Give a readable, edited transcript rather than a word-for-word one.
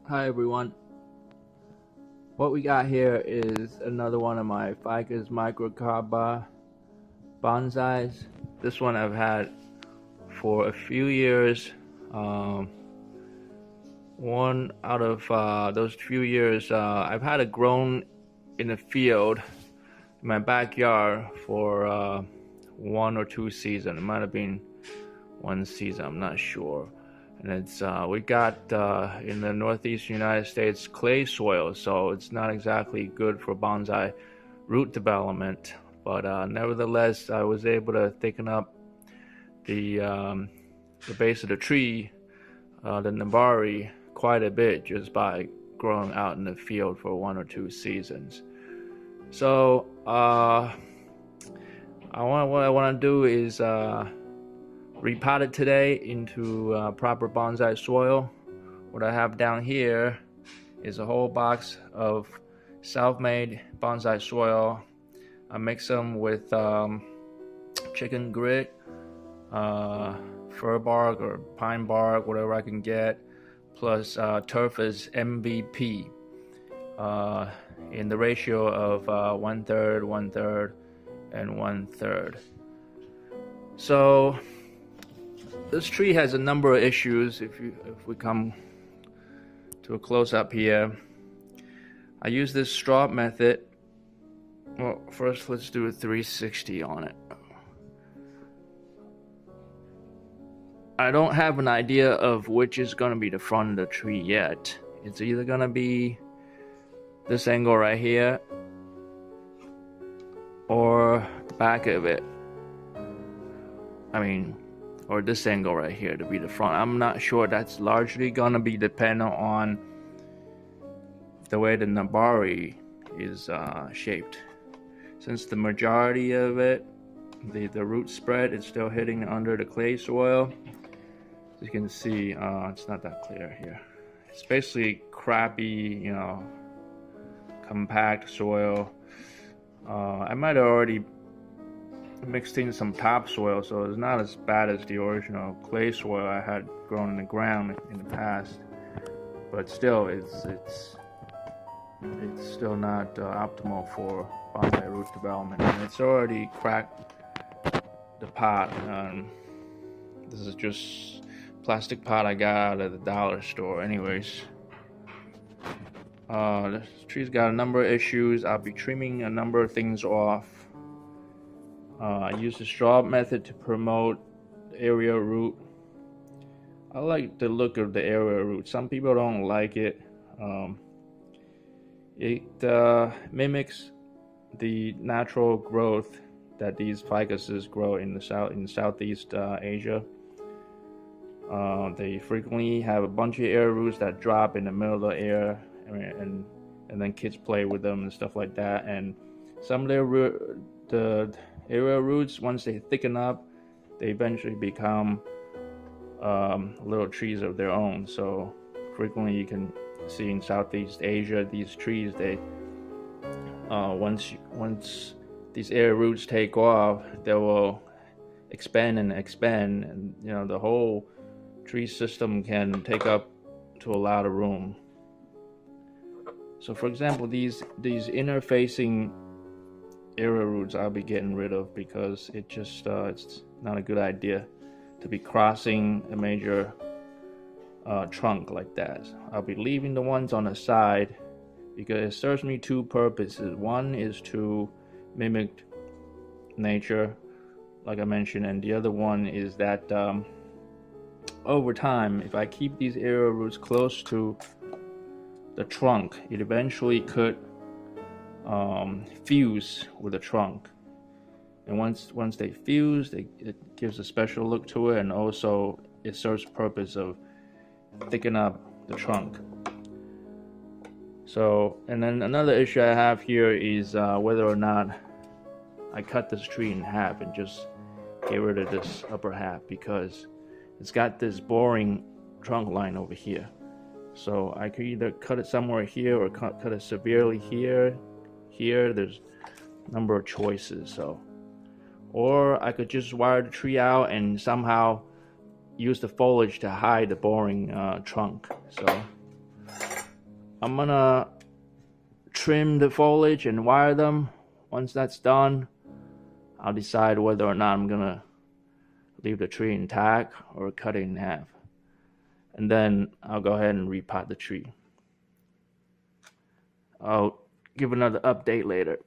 Hi everyone. What we got here is another one of my Ficus Microcarpa bonsais. This one I've had for a few years. One out of those few years, I've had it grown in the field in my backyard for 1 or 2 seasons. It might have been 1 season, I'm not sure. And it's we got in the northeast United States clay soil, so it's not exactly good for bonsai root development. But nevertheless, I was able to thicken up the base of the tree, the nabari, quite a bit just by growing out in the field for 1 or 2 seasons. So what I want to do is repot it today into proper bonsai soil. What I have down here is a whole box of self-made bonsai soil. I mix them with chicken grit, fir bark or pine bark, whatever I can get, plus Turf's MVP in the ratio of 1/3, 1/3, and 1/3. So this tree has a number of issues. If we come to a close-up here, I use this straw method. Well, first let's do a 360 on it. I don't have an idea of which is going to be the front of the tree yet. It's either going to be this angle right here or the back of it. Or this angle right here to be the front. I'm not sure. That's largely gonna be dependent on the way the nabari is shaped. Since the majority of it, the root spread is still hitting under the clay soil. As you can see, it's not that clear here. It's basically crappy, compact soil. I might have already mixed in some topsoil, so it's not as bad as the original clay soil I had grown in the ground in the past, but still it's still not optimal for bonsai root development, and it's already cracked the pot. This is just plastic pot I got out of the dollar store. Anyways, this tree's got a number of issues. I'll be trimming a number of things off. I use the straw method to promote the area root. I like the look of the area root. Some people don't like it. It mimics the natural growth that these ficuses grow in Southeast Asia. They frequently have a bunch of area roots that drop in the middle of the air, and then kids play with them and stuff like that. And some of the area roots, once they thicken up, they eventually become little trees of their own. So frequently you can see in Southeast Asia these trees, they once these area roots take off, they will expand and expand, and the whole tree system can take up to a lot of room. So for example, these inner facing area roots I'll be getting rid of, because it just it's not a good idea to be crossing a major trunk like that. I'll be leaving the ones on the side because it serves me 2 purposes. One is to mimic nature, like I mentioned, and the other one is that over time, if I keep these area roots close to the trunk, it eventually could fuse with the trunk, and once they fuse, it gives a special look to it, and also it serves the purpose of thickening up the trunk. So, and then another issue I have here is whether or not I cut this tree in half and just get rid of this upper half, because it's got this boring trunk line over here. So I could either cut it somewhere here or cut it severely here. There's a number of choices. So, or I could just wire the tree out and somehow use the foliage to hide the boring trunk. So I'm gonna trim the foliage and wire them. Once that's done, I'll decide whether or not I'm gonna leave the tree intact or cut it in half. And then I'll go ahead and repot the tree. I'll give another update later.